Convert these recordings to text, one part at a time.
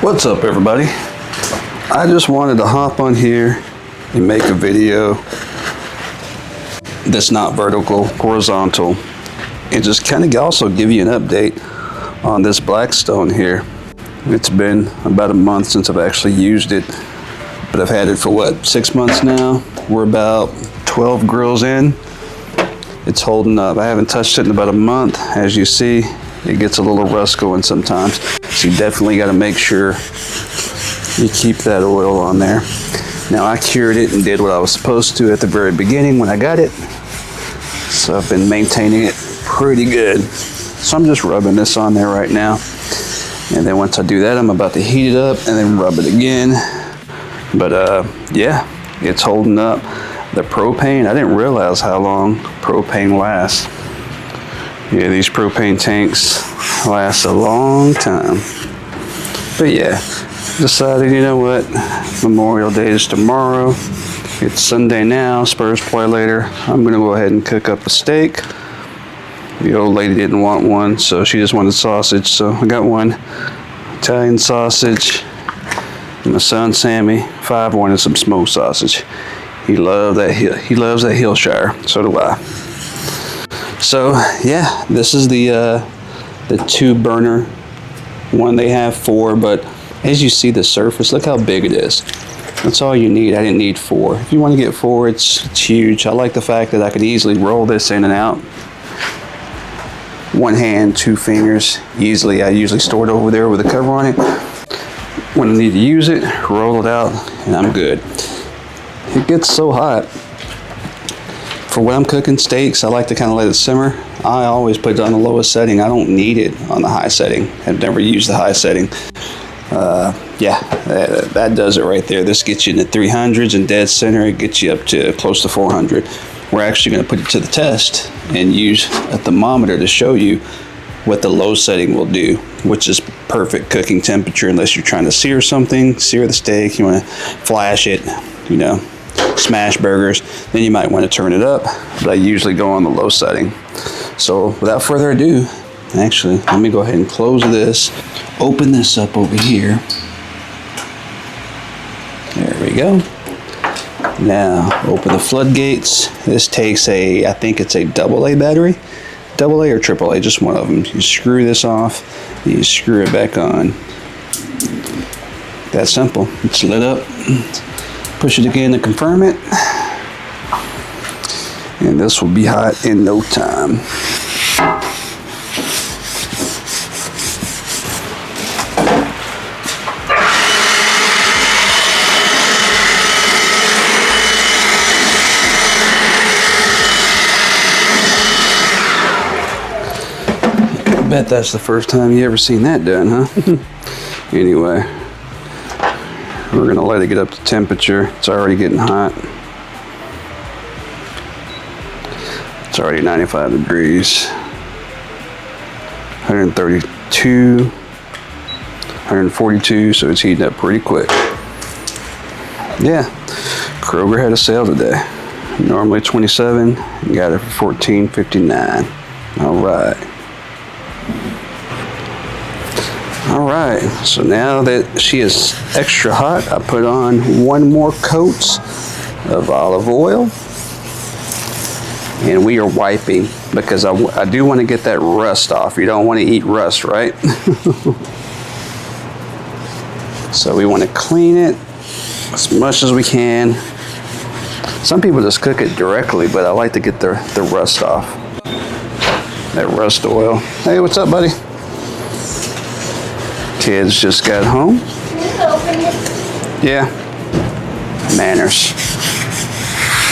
What's up, everybody? I just wanted to hop on here and make a video that's not vertical, horizontal, and just kind of also give you an update on this Blackstone here. It's been about a month since I've actually used it, but I've had it for what, 6 months now? We're about 12 grills in. It's holding up. I haven't touched it in about a month. As you see, it gets a little rust going sometimes. So you definitely got to make sure you keep that oil on there. Now I cured it and did what I was supposed to at the very beginning when I got it. So I've been maintaining it pretty good. So I'm just rubbing this on there right now. And then once I do that, I'm about to heat it up and then rub it again. But yeah, it's holding up. The propane, I didn't realize how long propane lasts. Yeah, these propane tanks last a long time. But yeah, decided, you know what, Memorial Day is tomorrow. It's Sunday now, Spurs play later. I'm gonna go ahead and cook up a steak. The old lady didn't want one, so she just wanted sausage. So I got one Italian sausage. And my son Sammy, 5, wanted some smoked sausage. He loves that Hillshire. So do I. So yeah, this is the 2-burner one. They have 4, but as you see the surface, look how big it is. That's all you need. I didn't need 4. If you want to get 4, it's huge. I like the fact that I could easily roll this in and out. One hand, 2 fingers, easily. I usually store it over there with a cover on it. When I need to use it, roll it out, and I'm good. It gets so hot. For when I'm cooking steaks, I like to kind of let it simmer. I always put it on the lowest setting. I don't need it on the high setting. I've never used the high setting. Yeah, that does it right there. This gets you in the 300s, and dead center, it gets you up to close to 400. We're actually going to put it to the test and use a thermometer to show you what the low setting will do, which is perfect cooking temperature unless you're trying to sear something, sear the steak, you want to flash it, you know, smash burgers, then you might want to turn it up, but I usually go on the low setting. So without further ado, actually, let me go ahead and close this, open this up over here. There we go. Now, open the floodgates. This takes I think it's a AA battery. AA or AAA, just one of them. You screw this off, and you screw it back on. That simple. It's lit up. Push it again to confirm it. And this will be hot in no time. I bet that's the first time you ever seen that done, huh? Anyway, we're gonna let it get up to temperature. It's already getting hot. It's already 95 degrees. 132, 142, so it's heating up pretty quick. Yeah, Kroger had a sale today. Normally 27, got it for $14.59. All right. All right, so now that she is extra hot, I put on 1 more coat of olive oil. And we are wiping because I do want to get that rust off. You don't want to eat rust, right? So we want to clean it as much as we can. Some people just cook it directly, but I like to get the rust off. That rust oil. Hey, what's up, buddy? Kids just got home. Yeah. Manners.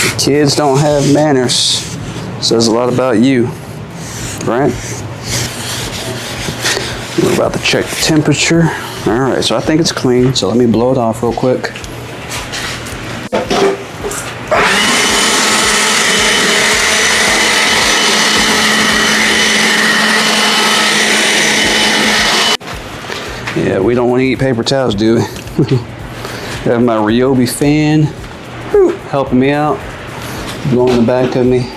The kids don't have manners. Says a lot about you, right? We're about to check the temperature. All right, so I think it's clean. So let me blow it off real quick. Yeah, we don't want to eat paper towels, do we? Have my Ryobi fan helping me out, blowing the back of me.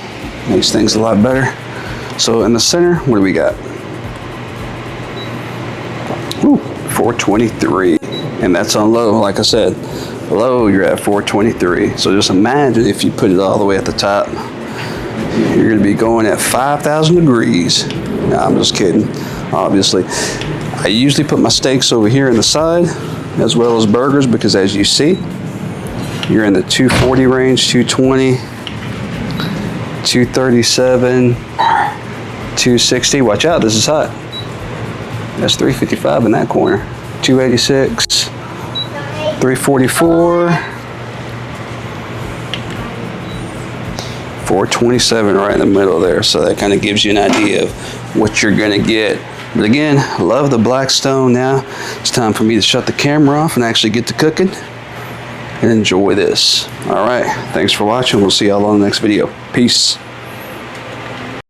Makes things a lot better. So in the center, what do we got? Ooh, 423, and that's on low. Like I said, low you're at 423. So just imagine if you put it all the way at the top, you're going to be going at 5,000 degrees. No, I'm just kidding, obviously. I usually put my steaks over here in the side, as well as burgers, because as you see, you're in the 240 range, 220, 237, 260. Watch out, this is hot. That's 355 in that corner. 286, 344, 427 right in the middle there. So that kind of gives you an idea of what you're gonna get. But again, I love the Blackstone. Now it's time for me to shut the camera off and actually get to cooking and enjoy this. All right, thanks for watching. We'll see y'all on the next video. Peace.